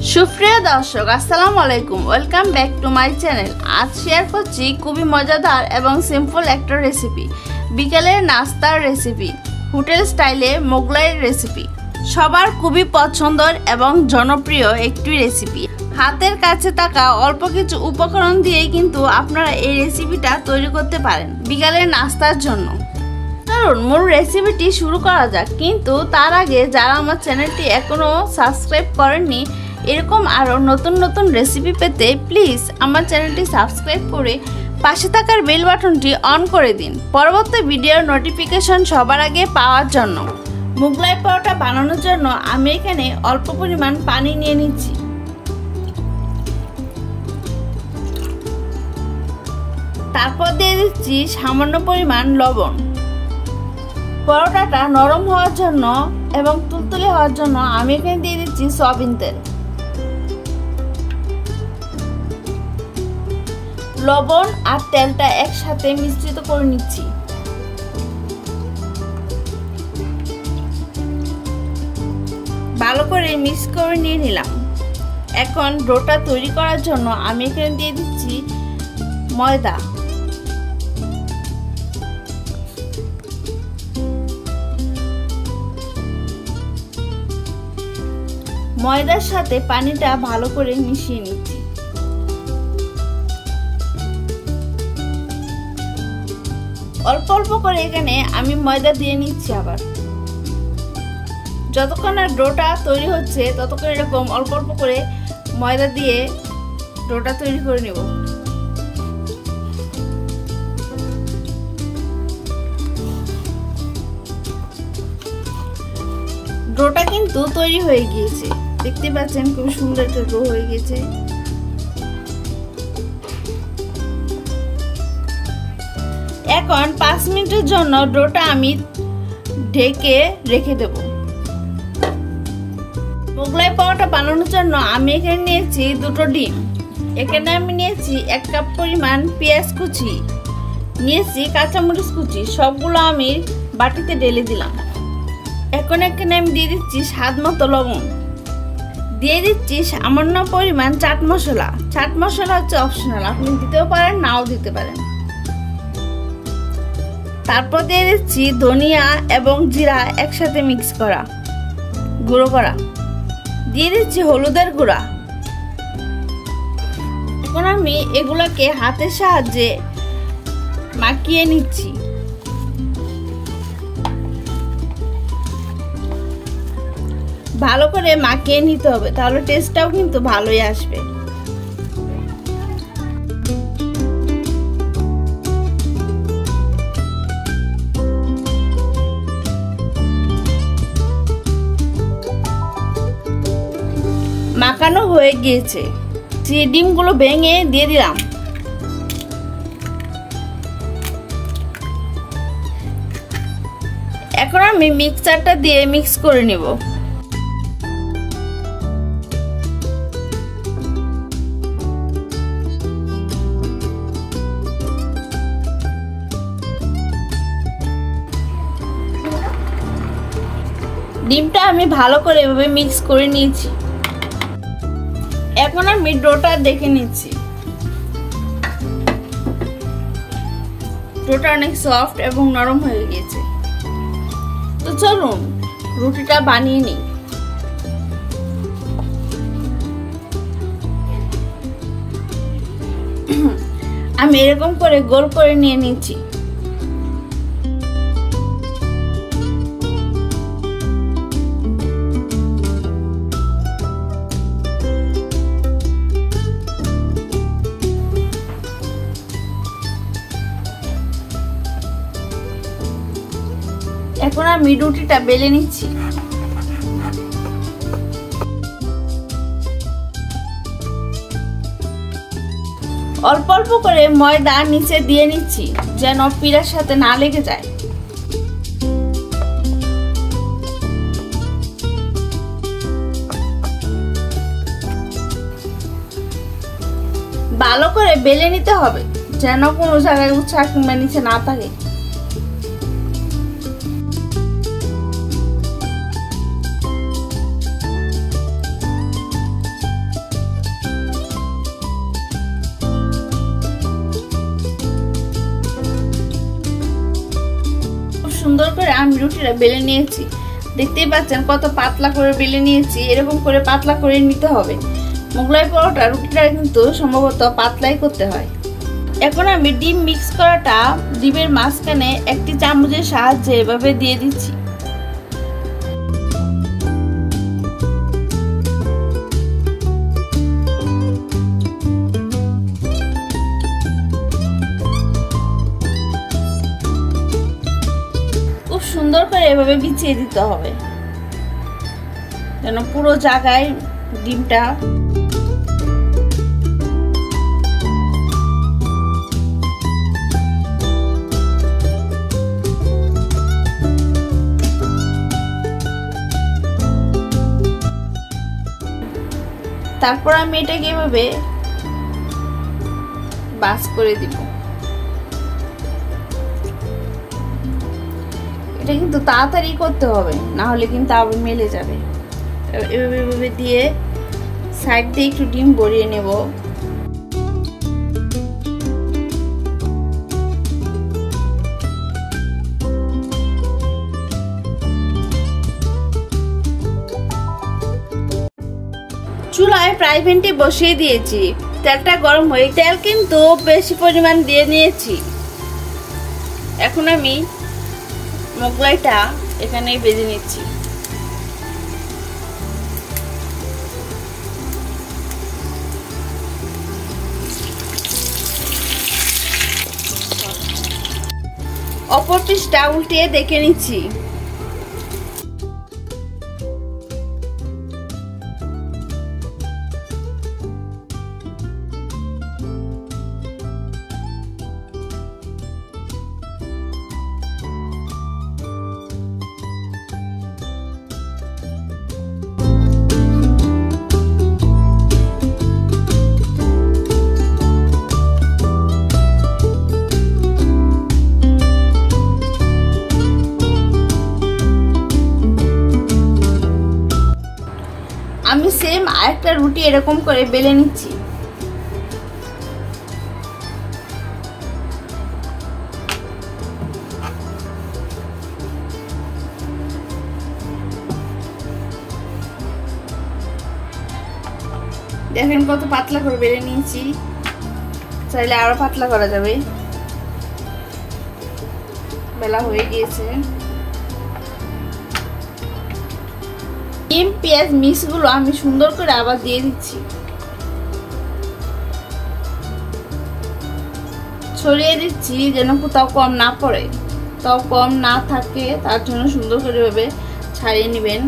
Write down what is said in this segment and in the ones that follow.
সুপ্রিয় দর্শক আসসালামু আলাইকুম, welcome back to my channel. আজ শেয়ার করছি খুবই মজাদার এবং সিম্পল একটা রেসিপি, বিকেলের নাস্তার রেসিপি, হোটেল স্টাইলে মোগলাইয়ের রেসিপি। সবার খুবই পছন্দের এবং জনপ্রিয় একটি রেসিপি। হাতের কাছে থাকা অল্প কিছু উপকরণ দিয়েই কিন্তু আপনারা এই রেসিপিটা তৈরি করতে পারেন বিকেলের নাস্তার জন্য। কারণ মূল রেসিপিটি শুরু করা যাক, কিন্তু তার আগে যারা আমার চ্যানেলটি এখনও সাবস্ক্রাইব করেননি, এরকম আরও নতুন নতুন রেসিপি পেতে প্লিজ আমার চ্যানেলটি সাবস্ক্রাইব করে পাশে থাকার বেল বাটনটি অন করে দিন পরবর্তী ভিডিওর নোটিফিকেশন সবার আগে পাওয়ার জন্য। মোগলাই পরোটা বানানোর জন্য আমি এখানে অল্প পরিমাণ পানি নিয়ে নিচ্ছি। তারপর দিয়ে দিচ্ছি সামান্য পরিমাণ লবণ। পরোটাটা নরম হওয়ার জন্য এবং তুলতুলে হওয়ার জন্য আমি এখানে দিয়ে দিচ্ছি সয়াবিন তেল। লবণ আর তেলটা একসাথে মিশ্রিত করে নিচ্ছি। ভালো করে মিক্স করে নিয়ে নিলাম। এখন ডোটা তৈরি করার জন্য আমি এখানে দিয়ে দিচ্ছি ময়দা। ময়দার সাথে পানিটা ভালো করে মিশিয়ে নিচ্ছি। অল্প অল্প করে এখানে আমি ময়দা দিয়ে নিচ্ছি। আবার যতক্ষণ না ডোটা তৈরি হচ্ছে ততক্ষণ এরকম অল্প অল্প করে ময়দা দিয়ে ডোটা তৈরি করে নেব। ডোটা কিন্তু তৈরি হয়ে গিয়েছে, দেখতে পাচ্ছেন খুব সুন্দর একটা ডো হয়ে গেছে। এখন 5 মিনিটের জন্য ডোটা আমি ঢেকে রেখে দেব। মোগলাই পরোটা বানানোর জন্য আমি এখানে নিয়েছি 2টো ডিম। এখানে আমি নিয়েছি 1 কাপ পরিমাণ পেঁয়াজ কুচি, নিয়েছি কাঁচামরিচ কুচি, সবগুলো আমি বাটিতে ঢেলে দিলাম। এখন এখানে আমি দিয়ে দিচ্ছি স্বাদ মতো লবণ, দিয়ে দিচ্ছি সামান্য পরিমাণ চাট মশলা। চাট মশলা হচ্ছে অপশনাল, আপনি দিতেও পারেন নাও দিতে পারেন। তারপর দিয়ে দিচ্ছি ধনিয়া এবং জিরা একসাথে মিক্স করা, গুঁড়ো করা। দিয়ে দিচ্ছি হলুদের গুঁড়া। এখন আমি এগুলোকে হাতের সাহায্যে মাখিয়ে নিচ্ছি। ভালো করে মাখিয়ে নিতে হবে, তাহলে টেস্টটাও কিন্তু ভালোই আসবে। মাখানো হয়ে গিয়েছে, সেই ডিমগুলো ভেঙে দিয়ে দিলাম। এখন আমি মিক্সারটা দিয়ে মিক্স করে নেব। ডিমটা আমি ভালো করে এভাবে মিক্স করে নিয়েছি। এখন আমি ডোটা দেখে নিচ্ছি। ডোটা অনেক সফট এবং নরম হয়ে গিয়েছে। তো চলুন রুটিটা বানিয়ে নিই। আমি এরকম করে গোল করে নিয়ে নিচ্ছি। এখন আমি রুটিটা বেলে নিচ্ছি। অল্প অল্প করে ময়দা নিচে দিয়ে নিচ্ছি যেন পিঠার সাথে না লেগে যায়। ভালো করে বেলে নিতে হবে যেন কোনো জায়গায় উঁচা কিংবা নিচে না থাকে। করে আমি রুটিটা বেলে নিয়েছি। দেখতেই পাচ্ছেন কত পাতলা করে বেলে নিয়েছি। এরকম করে পাতলা করে নিতে হবে। মোগলাই পরোটা রুটিটা কিন্তু সম্ভবত পাতলাই করতে হয়। এখন আমি ডিম মিক্স করাটা ডিমের মাঝখানে একটি চামচের সাহায্যে এভাবে দিয়ে দিচ্ছি। খুব সুন্দর করে এভাবে বিছিয়ে দিতে হবে যেন পুরো জায়গায় ডিমটা তারপর আমি এটাকে এভাবে বাস করে দিব। এটা কিন্তু তাড়াতাড়ি করতে হবে, না হলে কিন্তু আবার মেলে যাবে। এভাবে দিয়ে সাইড দিয়ে একটু ডিম ভরিয়ে নেব। চুলায় ফ্রাই প্যানটি বসিয়ে দিয়েছি। তেলটা গরম হয়ে তেল কিন্তু বেশি পরিমাণ দিয়ে নিয়েছি। এখন আমি মোগলাইটা এখানেই ভেজে নিচ্ছি। অপর পিসটা উল্টিয়ে দেখে নিচ্ছি। আমি সেম আরেকটা রুটি এরকম করে বেলে নিচ্ছি। দেখেন কত পাতলা করে বেলে নিয়েছি। চাইলে আরো পাতলা করা যাবে। বেলা হয়ে গিয়েছে। ডিম পেঁয়াজ মিক্সগুলো আমি সুন্দর করে আবার দিয়ে দিচ্ছি। ছড়িয়ে দিচ্ছি যেন কোথাও কম না পড়ে। তাও কম না থাকে তার জন্য সুন্দর করে এভাবে ছাড়িয়ে নেবেন।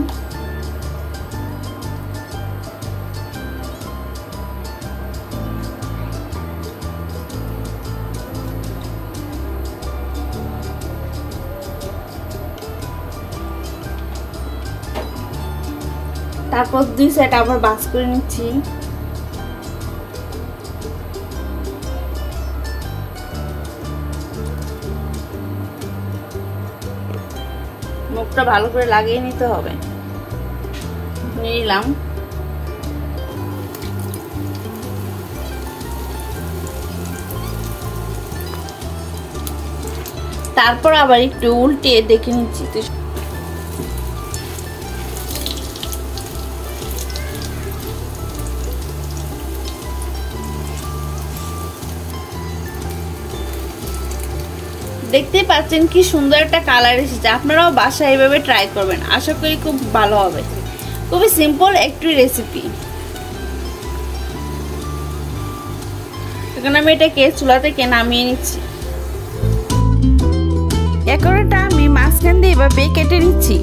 তারপর দুই সাইড আবার বাস করে নিচ্ছি। মুখটা ভালো করে লাগিয়ে নিতে হবে। নিলাম। তারপর আবার একটু উল্টিয়ে দেখে নিচ্ছি। দেখতে পাচ্ছেন কি সুন্দর একটা কালার এসেছে। আপনারাও বাসায় এইভাবে ট্রাই করবেন, আশা করি খুব ভালো হবে। খুবই সিম্পল একটি রেসিপি। এখন আমি এটাকে চুলা থেকে নামিয়ে নিচ্ছি। এখন এটা আমি মাঝখান দিয়ে এভাবে কেটে নিচ্ছি।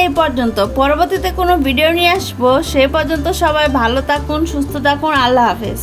এই পর্যন্ত, পরবর্তীতে কোনো ভিডিও নিয়ে আসবো। সেই পর্যন্ত সবাই ভালো থাকুন, সুস্থ থাকুন। আল্লাহ হাফেজ।